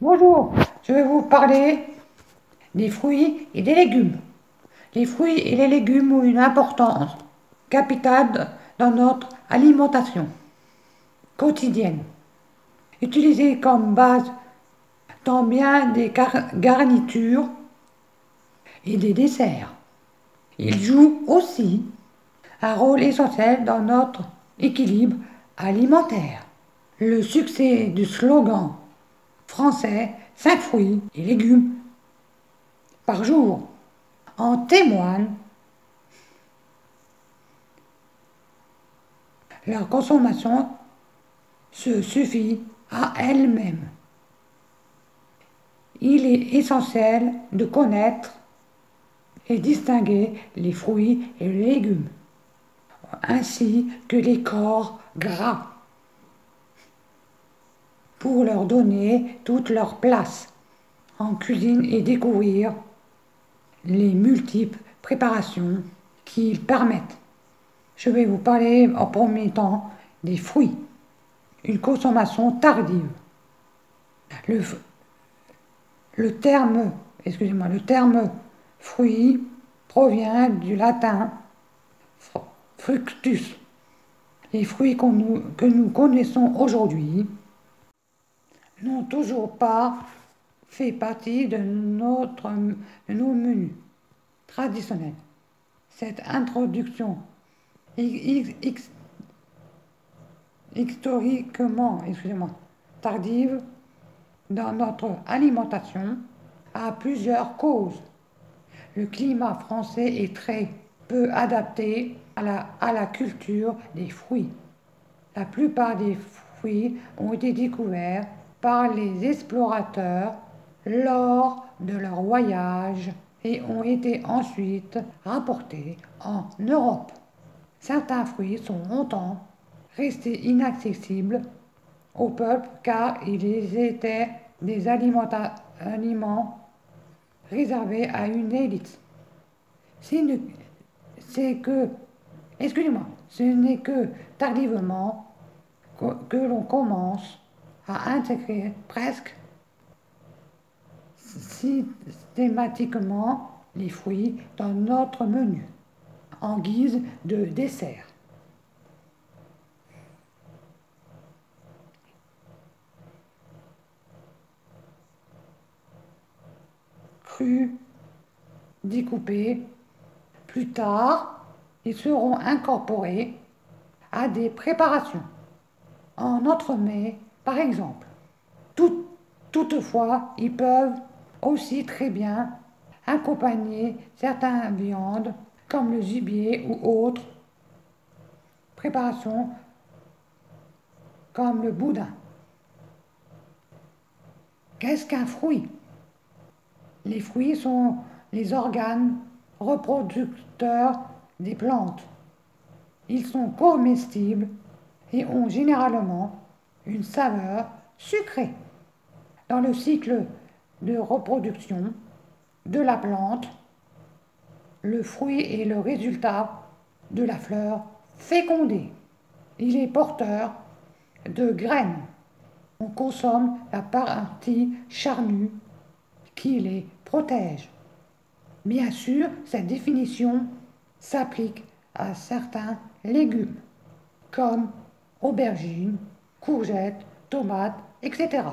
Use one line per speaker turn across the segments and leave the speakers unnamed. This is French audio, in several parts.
Bonjour, je vais vous parler des fruits et des légumes. Les fruits et les légumes ont une importance capitale dans notre alimentation quotidienne, utilisés comme base dans bien des garnitures et des desserts. Ils jouent aussi un rôle essentiel dans notre équilibre alimentaire. Le succès du slogan français 5 fruits et légumes par jour en témoigne. Leur consommation se suffit à elle-même. Il est essentiel de connaître et distinguer les fruits et les légumes, ainsi que les corps gras, pour leur donner toute leur place en cuisine et découvrir les multiples préparations qu'ils permettent. Je vais vous parler en premier temps des fruits. Une consommation tardive. Le, le terme fruit provient du latin fructus. Les fruits que nous connaissons aujourd'hui n'ont toujours pas fait partie de nos menus traditionnels. Cette introduction historiquement tardive dans notre alimentation a plusieurs causes. Le climat français est très peu adapté à la culture des fruits. La plupart des fruits ont été découverts par les explorateurs lors de leur voyage et ont été ensuite rapportés en Europe. Certains fruits sont longtemps restés inaccessibles au peuple car ils étaient des aliments réservés à une élite. C'est que, ce n'est que tardivement que l'on commence à intégrer presque systématiquement les fruits dans notre menu, en guise de dessert. Crus, découpés, plus tard, ils seront incorporés à des préparations, en entremets par exemple. Toutefois, ils peuvent aussi très bien accompagner certaines viandes comme le gibier ou autres préparations comme le boudin. Qu'est-ce qu'un fruit? Les fruits sont les organes reproducteurs des plantes. Ils sont comestibles et ont généralement une saveur sucrée. Dans le cycle de reproduction de la plante, le fruit est le résultat de la fleur fécondée. Il est porteur de graines. On consomme la partie charnue qui les protège. Bien sûr, cette définition s'applique à certains légumes, comme aubergines, courgettes, tomates, etc.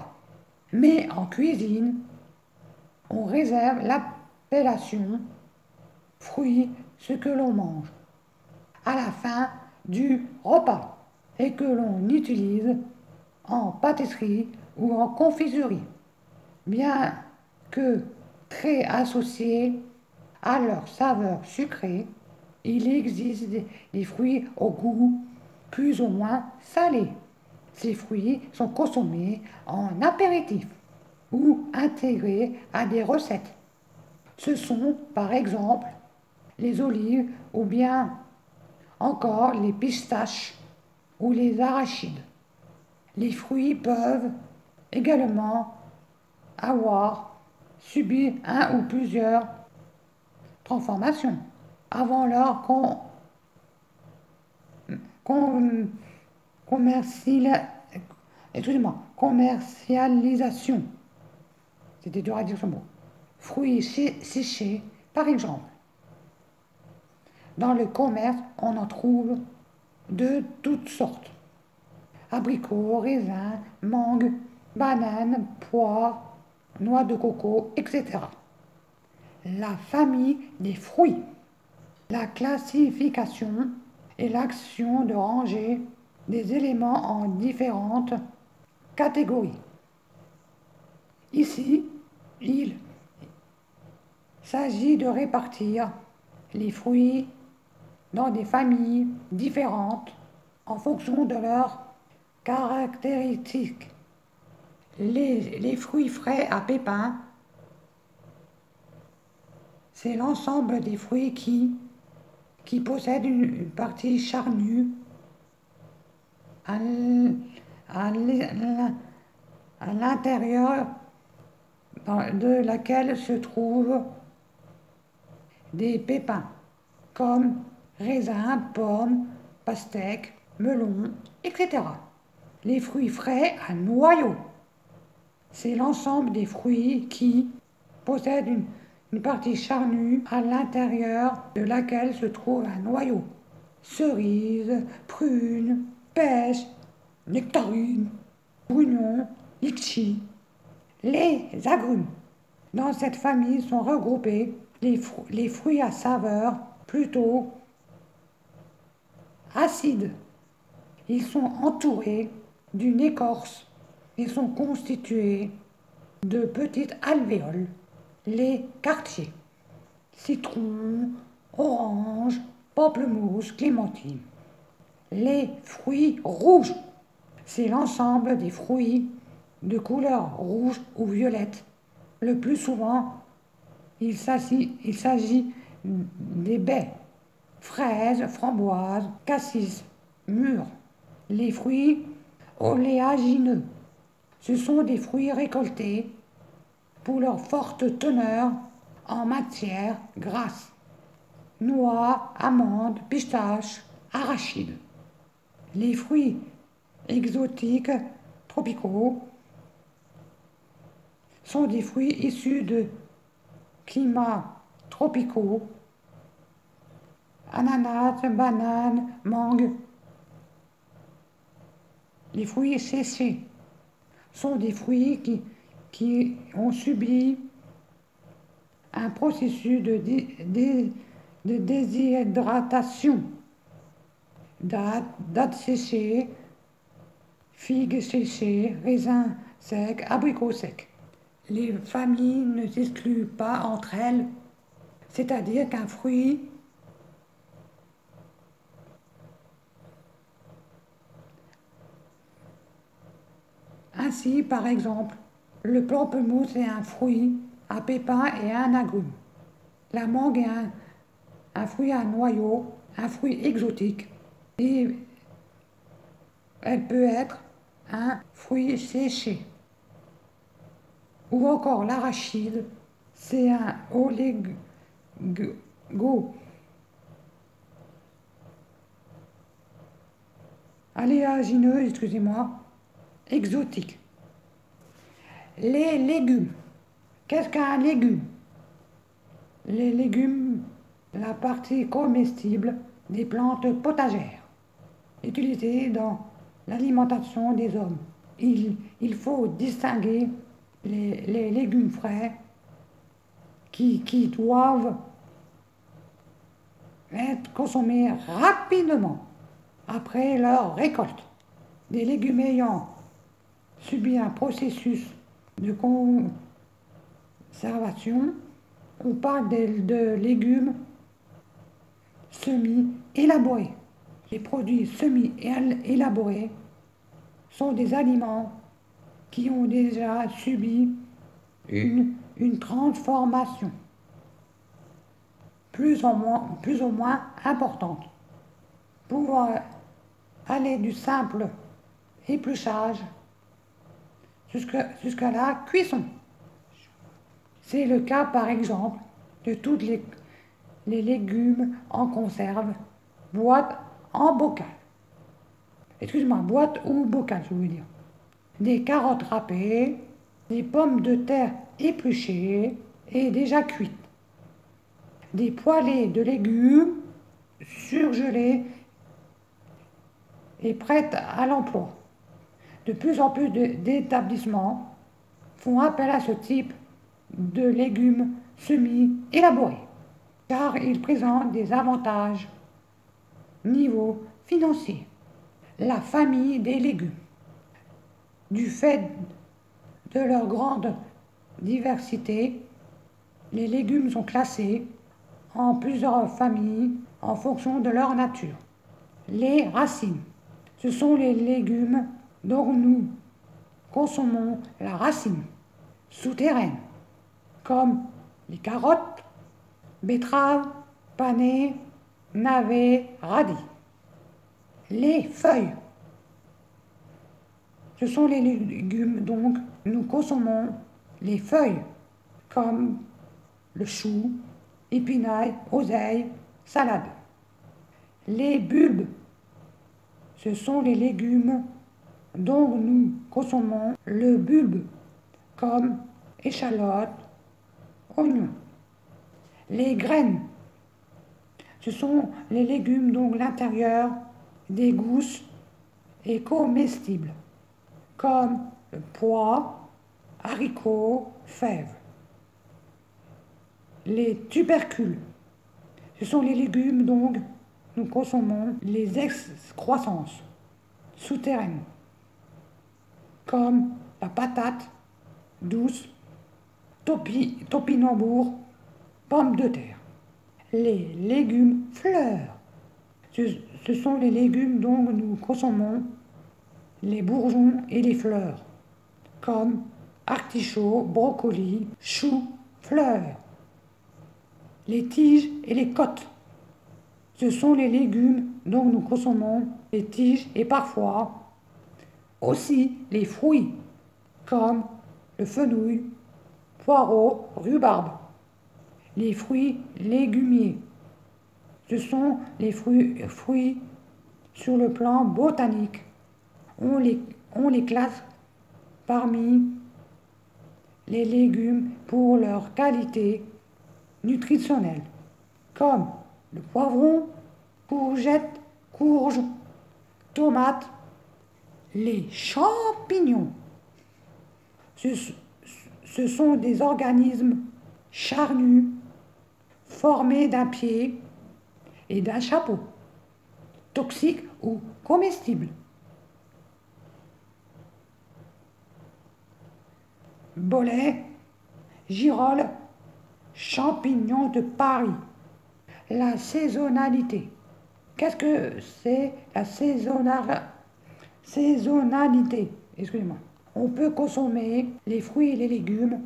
Mais en cuisine, on réserve l'appellation fruit ce que l'on mange à la fin du repas et que l'on utilise en pâtisserie ou en confiserie, bien que très associés à leur saveur sucrée. Il existe des fruits au goût plus ou moins salé. Ces fruits sont consommés en apéritif ou intégrés à des recettes. Ce sont par exemple les olives ou bien encore les pistaches ou les arachides. Les fruits peuvent également avoir subi un ou plusieurs transformations avant leur com- commercialisation. C'était dur à dire ce mot. Fruits séchés, par exemple. Dans le commerce, on en trouve de toutes sortes. Abricots, raisins, mangues, bananes, poires, noix de coco, etc. La famille des fruits. La classification est l'action de ranger des éléments en différentes catégories. Ici, il s'agit de répartir les fruits dans des familles différentes en fonction de leurs caractéristiques. Les fruits frais à pépins, c'est l'ensemble des fruits qui possèdent une partie charnue à l'intérieur de laquelle se trouvent des pépins, comme raisins, pommes, pastèques, melons, etc. Les fruits frais à noyau, c'est l'ensemble des fruits qui possèdent une partie charnue à l'intérieur de laquelle se trouve un noyau. Cerises, prunes, pêches, nectarines, brugnons, litchis. Les agrumes. Dans cette famille sont regroupés les fruits à saveur plutôt acide. Ils sont entourés d'une écorce et sont constitués de petites alvéoles. Les quartiers. Citron, orange, pamplemousse, clémentine. Les fruits rouges. C'est l'ensemble des fruits de couleur rouge ou violette. Le plus souvent, il s'agit des baies, fraises, framboises, cassis, mûres. Les fruits oléagineux. Ce sont des fruits récoltés pour leur forte teneur en matière grasse. Noix, amandes, pistaches, arachides. Les fruits exotiques tropicaux sont des fruits issus de climats tropicaux, ananas, bananes, mangues. Les fruits séchés sont des fruits qui ont subi un processus de déshydratation. Dattes séchées, figues séchées, raisins secs, abricots secs. Les familles ne s'excluent pas entre elles, c'est-à-dire qu'un fruit ainsi, par exemple, le pamplemousse est un fruit à pépins et un agrume. La mangue est un fruit à noyau, un fruit exotique. Et elle peut être un fruit séché. Ou encore l'arachide, c'est un oléagineux, excusez-moi, exotique. Les légumes. Qu'est-ce qu'un légume? Les légumes, la partie comestible des plantes potagères, utilisées dans l'alimentation des hommes. Il faut distinguer les légumes frais qui doivent être consommés rapidement après leur récolte. Des légumes ayant subi un processus de conservation, on parle de légumes semi-élaborés. Les produits semi-élaborés sont des aliments qui ont déjà subi une transformation plus ou moins importante, pouvant aller du simple épluchage jusqu'à la cuisson. C'est le cas par exemple de tous les légumes en conserve, boîte en bocal. Excuse-moi, boîte ou bocal, je veux dire. Des carottes râpées, des pommes de terre épluchées et déjà cuites. Des poêlées de légumes surgelés et prêtes à l'emploi. De plus en plus d'établissements font appel à ce type de légumes semi-élaborés, car ils présentent des avantages niveau financier. La famille des légumes. Du fait de leur grande diversité, les légumes sont classés en plusieurs familles en fonction de leur nature. Les racines. Ce sont les légumes dont nous consommons la racine souterraine, comme les carottes, betteraves, panais, navets, radis. Les feuilles. Ce sont les légumes donc nous consommons les feuilles, comme le chou, épinaille, oseille, salade. Les bulbes. Ce sont les légumes dont nous consommons le bulbe, comme échalotes, oignons. Les graines. Ce sont les légumes dont l'intérieur des gousses est comestible, comme le pois, haricots, fèves. Les tubercules. Ce sont les légumes dont nous consommons les excroissances souterraines, comme la patate douce, topinambour, pommes de terre. Les légumes fleurs. Ce sont les légumes dont nous consommons les bourgeons et les fleurs, comme artichauts, brocolis, choux, fleurs. Les tiges et les côtes. Ce sont les légumes dont nous consommons les tiges et parfois aussi les fruits, comme le fenouil, poireaux, rhubarbe. Les fruits légumiers. Ce sont les fruits sur le plan botanique. On les classe parmi les légumes pour leur qualité nutritionnelle, comme le poivron, courgette, courge, tomate. Les champignons. Ce sont des organismes charnus formés d'un pied et d'un chapeau, toxiques ou comestibles. Bolet, girolles, champignons de Paris. La saisonnalité. Qu'est-ce que c'est la saisonnalité? Excusez-moi. On peut consommer les fruits et les légumes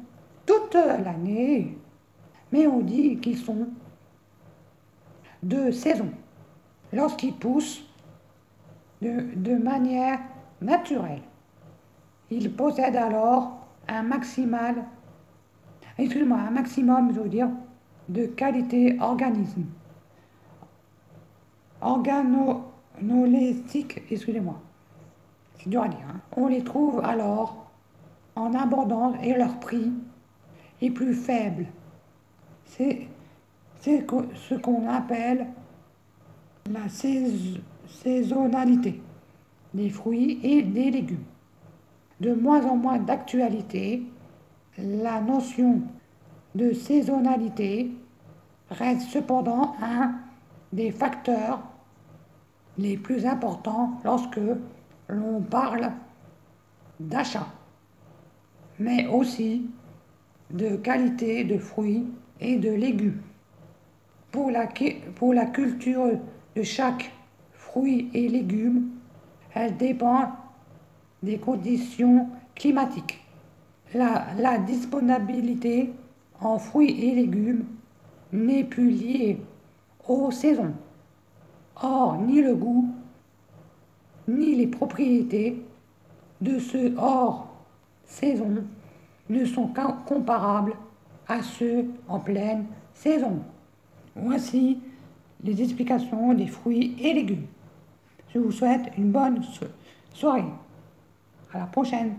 toute l'année, mais on dit qu'ils sont de saison, lorsqu'ils poussent de manière naturelle. Ils possèdent alors un maximum, je veux dire, de qualité organoleptique, excusez-moi, c'est dur à dire. On les trouve alors en abondance et leur prix est plus faible. C'est ce qu'on appelle la saisonnalité des fruits et des légumes. De moins en moins d'actualité, la notion de saisonnalité reste cependant un des facteurs les plus importants lorsque l'on parle d'achat, mais aussi de qualité de fruits et de légumes. Pour la culture de chaque fruit et légume, elle dépend des conditions climatiques. La disponibilité en fruits et légumes n'est plus liée aux saisons. Or, ni le goût, ni les propriétés de ce hors-saison ne sont comparables à ceux en pleine saison. Voici les explications des fruits et légumes. Je vous souhaite une bonne soirée. À la prochaine.